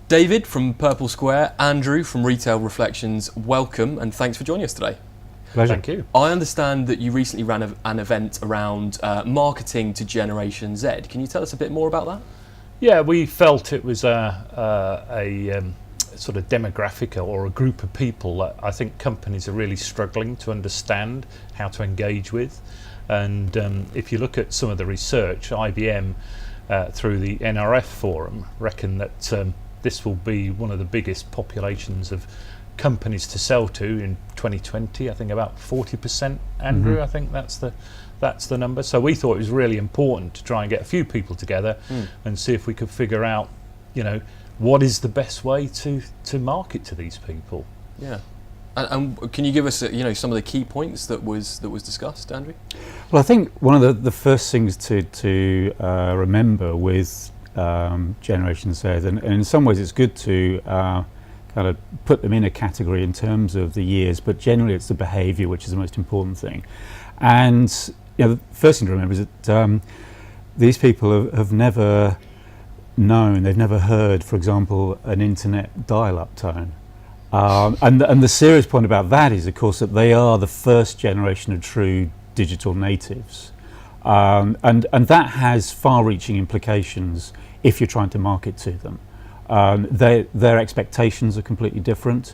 David from Purple Square, Andrew from Retail Reflections, welcome and thanks for joining us today. Pleasure. Thank you. I understand that you recently ran an event around marketing to Generation Z. Can you tell us a bit more about that? Yeah, we felt it was a sort of demographic or a group of people that I think companies are really struggling to understand how to engage with. And if you look at some of the research, IBM through the NRF forum reckon that this will be one of the biggest populations of companies to sell to in 2020. I think about 40%, Andrew. Mm-hmm. I think that's the number. So we thought it was really important to try and get a few people together and see if we could figure out, you know, what is the best way to market to these people. Yeah. And can you give us, some of the key points that was discussed, Andrew? Well, I think one of the first things to remember with Generation Z, and in some ways it's good to kind of put them in a category in terms of the years, but generally it's the behaviour which is the most important thing. And the first thing to remember is that these people have never known, they've never heard, for example, an internet dial-up tone. And the serious point about that is, of course, that they are the first generation of true digital natives. And that has far-reaching implications if you're trying to market to them. Their expectations are completely different.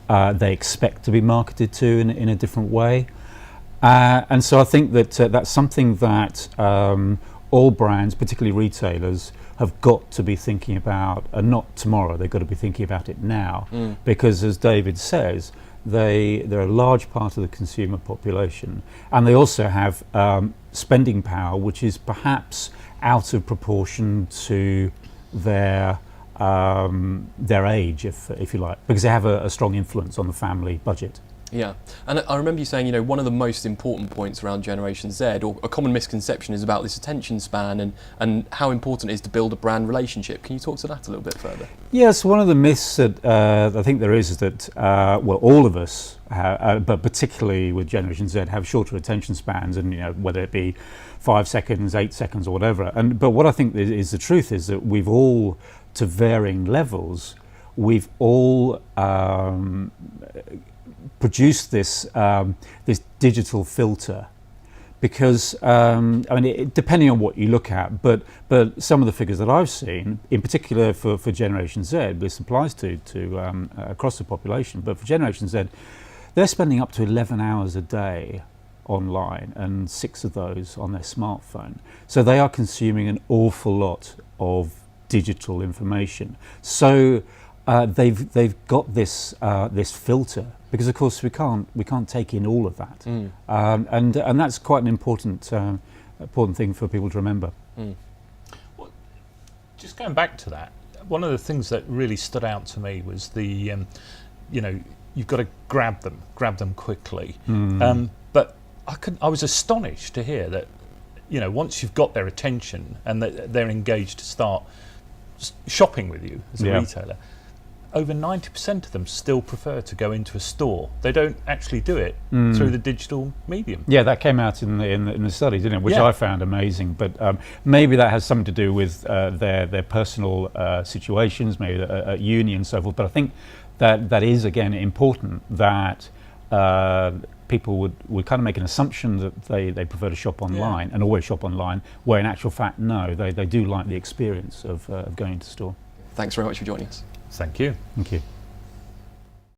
They expect to be marketed to in a different way. And so I think that that's something that all brands, particularly retailers, have got to be thinking about, and not tomorrow, they've got to be thinking about it now. Because as David says, they're a large part of the consumer population, and they also have spending power which is perhaps out of proportion to their age, if you like, because they have a strong influence on the family budget. Yeah, and I remember you saying, one of the most important points around Generation Z, or a common misconception, is about this attention span and how important it is to build a brand relationship. Can you talk to that a little bit further? Yes, one of the myths that I think there is that, all of us, but particularly with Generation Z, have shorter attention spans, and whether it be 5 seconds, 8 seconds, or whatever. But what I think is the truth is that we've all, to varying levels, we've all produced this digital filter, because depending on what you look at, but some of the figures that I've seen, in particular for Generation Z, this applies to across the population, but for Generation Z, they're spending up to 11 hours a day online, and 6 of those on their smartphone. So they are consuming an awful lot of digital information. So they've got this filter, because of course we can't take in all of that, and that's quite an important thing for people to remember. Well, just going back to that, one of the things that really stood out to me was the you've got to grab them quickly. But I was astonished to hear that once you've got their attention and that they're engaged to start shopping with you as a retailer, over 90% of them still prefer to go into a store. They don't actually do it through the digital medium. Yeah, that came out in the study, didn't it? Which I found amazing. But maybe that has something to do with their personal situations, maybe at uni and so forth. But I think that is, again, important, that people would kind of make an assumption that they prefer to shop online and always shop online, where in actual fact, no, they do like the experience of going into store. Thanks very much for joining us. Thank you. Thank you.